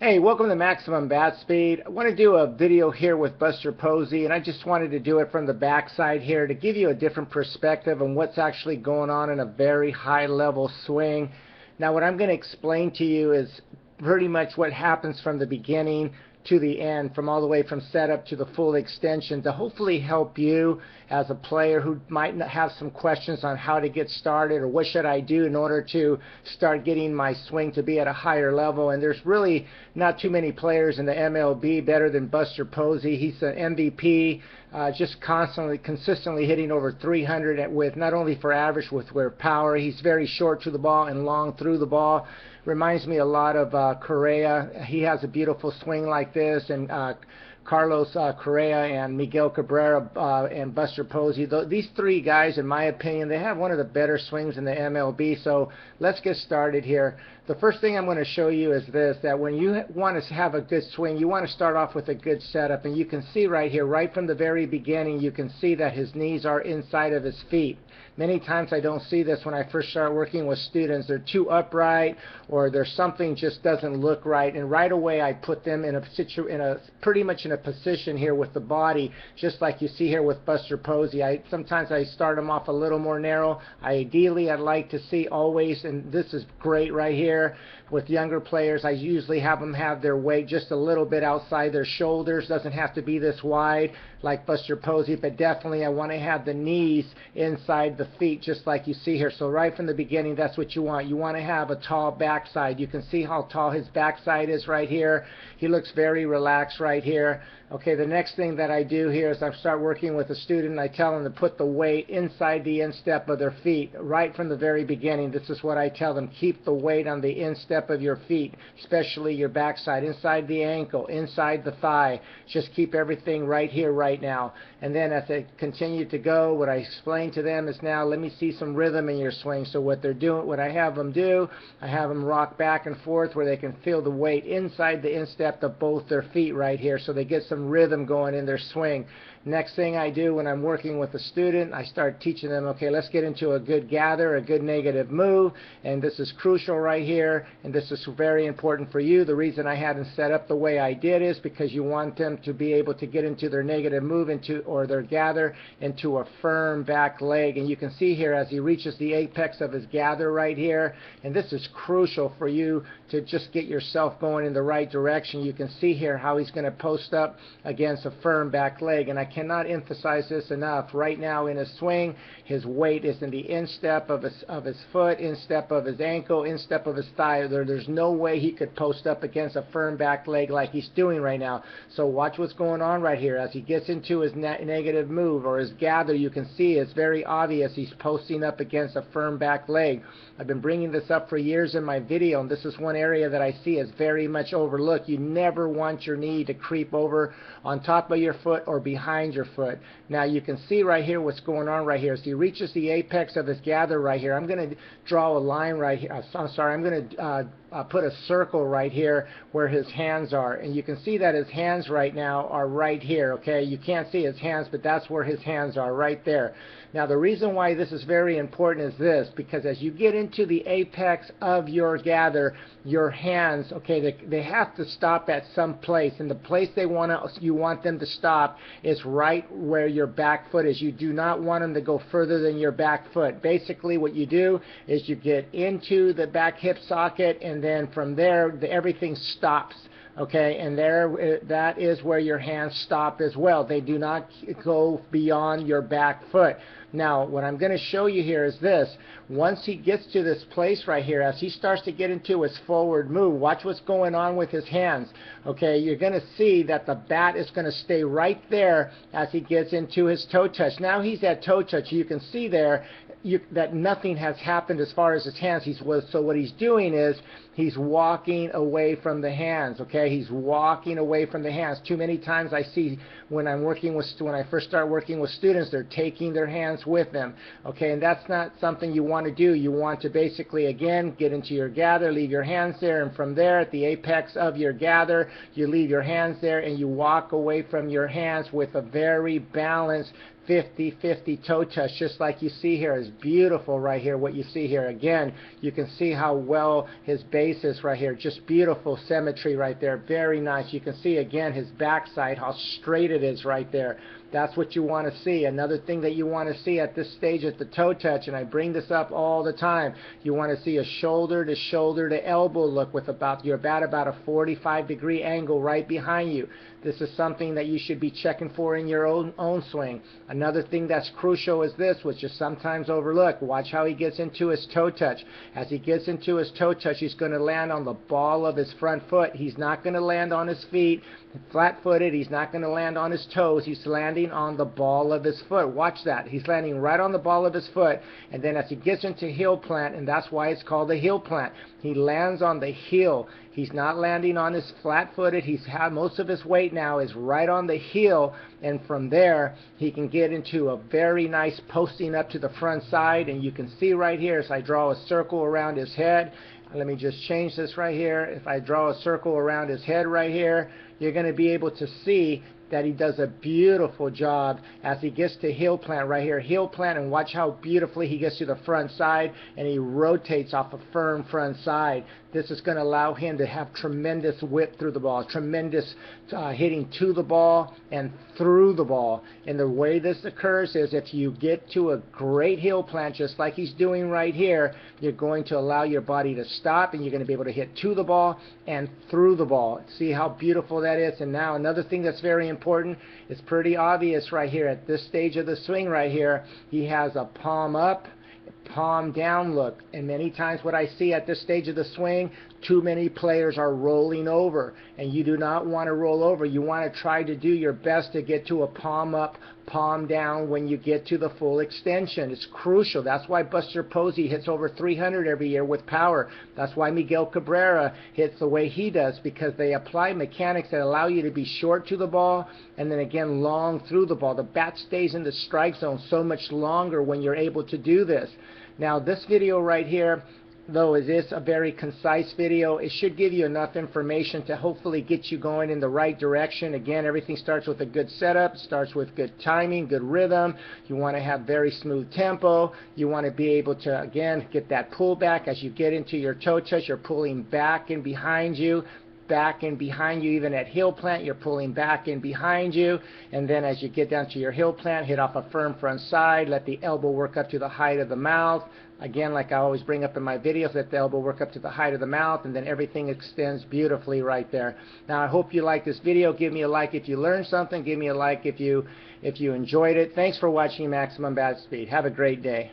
Hey, welcome to Maximum Bat Speed. I want to do a video here with Buster Posey, and I just wanted to do it from the backside here to give you a different perspective on what's actually going on in a very high level swing. Now, what I'm going to explain to you is pretty much what happens from the beginning to the end, from all the way from setup to the full extension, to hopefully help you as a player who might have some questions on how to get started or what should I do in order to start getting my swing to be at a higher level. And there's really not too many players in the MLB better than Buster Posey. He's an MVP, just consistently hitting over 300 with not only for average with power. He's very short to the ball and long through the ball. Reminds me a lot of Correa. He has a beautiful swing like this, and Carlos Correa and Miguel Cabrera and Buster Posey. These three guys, in my opinion, they have one of the better swings in the MLB. So let's get started here. The first thing I'm going to show you is this, that when you want to have a good swing, you want to start off with a good setup. And you can see right here, right from the very beginning, you can see that his knees are inside of his feet. Many times I don't see this when I first start working with students. They're too upright, or there's something just doesn't look right, and right away I put them in pretty much in a position here with the body, just like you see here with Buster Posey. Sometimes I start them off a little more narrow. Ideally, I'd like to see always, and this is great right here with younger players, I usually have them have their weight just a little bit outside their shoulders. Doesn't have to be this wide like Buster Posey, but definitely I want to have the knees inside the feet just like you see here. So right from the beginning, that's what you want. You want to have a tall backside. You can see how tall his backside is right here. He looks very relaxed right here. Okay, the next thing that I do here is I start working with a student. I tell them to put the weight inside the instep of their feet right from the very beginning. This is what I tell them. Keep the weight on the instep of your feet, especially your backside, inside the ankle, inside the thigh. Just keep everything right here, right now. And then as they continue to go, what I explain to them is, now let me see some rhythm in your swing. So what they're doing, what I have them do, I have them rock back and forth where they can feel the weight inside the instep of both their feet right here, so they get some rhythm going in their swing. Next thing I do when I'm working with a student, I start teaching them, okay, let's get into a good gather, a good negative move, and this is crucial right here, and this is very important for you. The reason I had them set up the way I did is because you want them to be able to get into their negative move or their gather into a firm back leg. And you can see here as he reaches the apex of his gather right here, and this is crucial for you to just get yourself going in the right direction. You can see here how he's going to post up against a firm back leg, and I cannot emphasize this enough. Right now in his swing, his weight is in the instep of his foot, instep of his ankle, instep of his thigh. There's no way he could post up against a firm back leg like he's doing right now. So watch what's going on right here. As he gets into his negative move or his gather, you can see it's very obvious he's posting up against a firm back leg. I've been bringing this up for years in my video, and this is one area that I see is very much overlooked. You never want your knee to creep over on top of your foot or behind your foot. Now you can see right here what's going on right here. As he reaches the apex of his gather right here, I'm going to draw a line right here. I'm going to put a circle right here where his hands are, and you can see that his hands right now are right here. Okay, you can't see his hands, but that's where his hands are, right there. Now the reason why this is very important is this, because as you get into the apex of your gather, your hands, okay, they have to stop at some place, and the place you want them to stop is right where your back foot is. You do not want them to go further than your back foot. Basically what you do is you get into the back hip socket, and then from there everything stops. Okay, and that is where your hands stop as well. They do not go beyond your back foot. Now, what I'm going to show you here is this. Once he gets to this place right here, as he starts to get into his forward move, watch what's going on with his hands. Okay, you're going to see that the bat is going to stay right there as he gets into his toe touch. Now he's at toe touch. You can see there that nothing has happened as far as his hands. So what he's doing is he's walking away from the hands. Okay, he's walking away from the hands. Too many times I see when I first start working with students, they're taking their hands with them. Okay, and that's not something you want to do. You want to basically, again, get into your gather, leave your hands there, and from there at the apex of your gather, you leave your hands there and you walk away from your hands with a very balanced 50-50 toe touch, just like you see here. Is beautiful right here, what you see here. Again, you can see how well his base is right here. Just beautiful symmetry right there. Very nice. You can see again his backside, how straight it is right there. That's what you want to see. Another thing that you want to see at this stage at the toe touch, and I bring this up all the time, you want to see a shoulder to shoulder to elbow look with about a 45-degree angle right behind you. This is something that you should be checking for in your own swing. Another thing that's crucial is this, which is sometimes overlooked. Watch how he gets into his toe touch. As he gets into his toe touch, he's going to land on the ball of his front foot. He's not going to land on his feet flat-footed. He's not going to land on his toes. He's landing on the ball of his foot. Watch that. He's landing right on the ball of his foot. And then as he gets into heel plant, and that's why it's called a heel plant, he lands on the heel. He's not landing on his flat-footed. He's had most of his weight now is right on the heel, and from there he can get into a very nice posting up to the front side. And you can see right here as I draw a circle around his head. Let me just change this right here. If I draw a circle around his head right here, you're going to be able to see that he does a beautiful job as he gets to heel plant right here. Heel plant, and watch how beautifully he gets to the front side and he rotates off a firm front side. This is going to allow him to have tremendous whip through the ball, tremendous hitting to the ball and through the ball. And the way this occurs is if you get to a great heel plant just like he's doing right here, you're going to allow your body to stop and you're going to be able to hit to the ball and through the ball. See how beautiful that is? And now another thing that's very important, it's pretty obvious right here at this stage of the swing right here, he has a palm up, palm down look. And many times what I see at this stage of the swing, too many players are rolling over, and you do not want to roll over. You want to try to do your best to get to a palm up, palm down when you get to the full extension. It's crucial. That's why Buster Posey hits over 300 every year with power. That's why Miguel Cabrera hits the way he does, because they apply mechanics that allow you to be short to the ball and then again long through the ball. The bat stays in the strike zone so much longer when you're able to do this. Now this video right here, though it is a very concise video, it should give you enough information to hopefully get you going in the right direction. Again, everything starts with a good setup, starts with good timing, good rhythm. You want to have very smooth tempo. You want to be able to, again, get that pullback. As you get into your toe touch, you're pulling back and behind you. Back and behind you. Even at heel plant, you're pulling back and behind you. And then as you get down to your heel plant, hit off a firm front side, let the elbow work up to the height of the mouth. Again, like I always bring up in my videos, let the elbow work up to the height of the mouth, and then everything extends beautifully right there. Now I hope you like this video. Give me a like if you learned something. Give me a like if you enjoyed it. Thanks for watching Maximum Bat Speed. Have a great day.